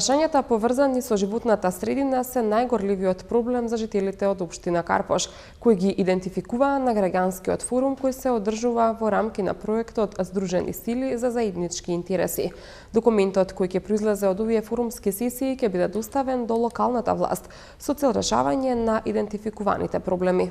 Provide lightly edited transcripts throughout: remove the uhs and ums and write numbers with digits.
Прашањата поврзани со животната средина се најгорливиот проблем за жителите од општина Карпош, кои ги идентификуваа на граѓанскиот форум кој се одржува во рамки на проектот Здружени сили за заеднички интереси. Документот кој ќе произлезе од овие форумски сесии ќе биде доставен до локалната власт со цел решавање на идентификуваните проблеми.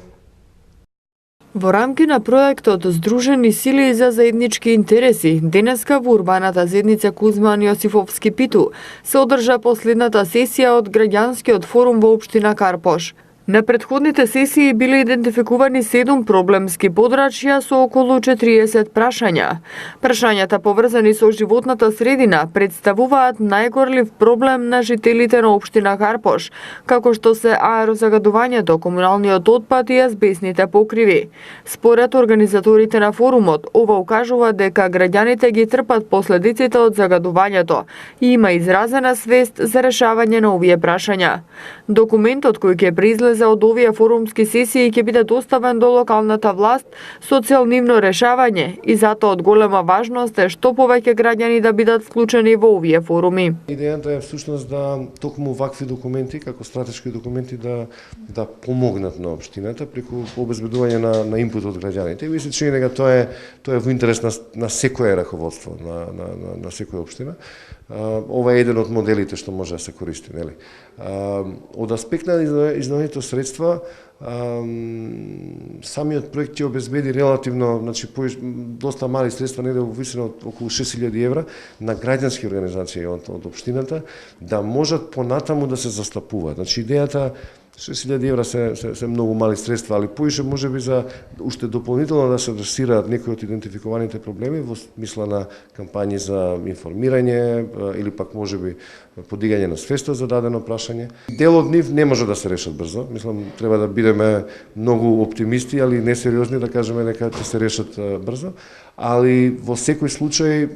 Во рамки на проектот Здружени сили за заеднички интереси, денеска во урбаната заедница Кузман Јосифовски Питу се одржа последната сесија од граѓанскиот форум во општина Карпош. На претходните сесии биле идентификувани 7 проблемски подрачја со околу 40 прашања. Прашањата поврзани со животната средина представуваат најгорлив проблем на жителите на општина Карпош, како што се аерозагадувањето, комуналниот отпад и азбесните покриви. Според организаторите на форумот, ова укажува дека граѓаните ги трпат последиците од загадувањето и има изразена свест за решавање на овие прашања. Документот кој ќе произлезе од овие форумски сесии ќе биде доставен до локалната власт со цел нивно решавање и затоа од голема важност е што повеќе граѓани да бидат вклучени во овие форуми. Идејата е всушност да токму вакви документи, како стратешки документи, да помогнат на општината преку обезбедување на инпут од граѓаните. И мислам че дека тоа е во интерес на секое раководство на секоја општина. Ова е еден од моделите што може да се користи, нели? Од аспект на издавањето средства, самиот проект ќе обезбеди релативно, значи доста мали средства, негде во висина од околу 6000 евра на граѓански организации од општината да можат понатаму да се застапуваат. Значи идејата 6000 евра се многу мали средства, али поише можеби за уште дополнително да се адресираат некои од идентификуваните проблеми во смисла на кампањи за информирање или пак можеби подигање на свеста за дадено прашање. Дел од нив не може да се решат брзо. Мислам треба да бидеме многу оптимисти, али не сериозни да кажеме дека ќе се решат брзо. Али во секој случај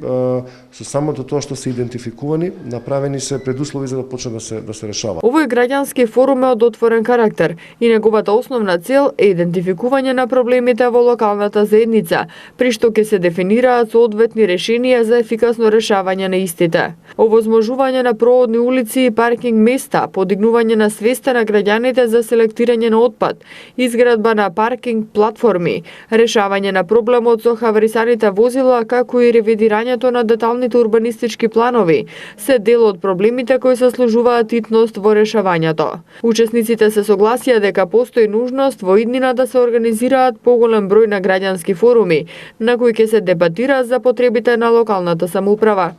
со самото тоа што се идентификувани, направени се предуслови за да почне да се решава. Овој граѓански форум е од отворен карактер и неговата основна цел е идентификување на проблемите во локалната заедница, при што ќе се дефинираат соодветни решенија за ефикасно решавање на истите. Овозможување на проводни улици и паркинг места, подигнување на свеста на граѓаните за селектирање на отпад, изградба на паркинг платформи, решавање на проблемот со хаварисаните возила, како и ревидирањето на деталните урбанистички планови, се дел од проблемите кои заслужуваат итност во решавањето. Учесниците се согласија дека постои нужност во иднина да се организираат поголем број на граѓански форуми, на кои ќе се дебатира за потребите на локалната самоуправа.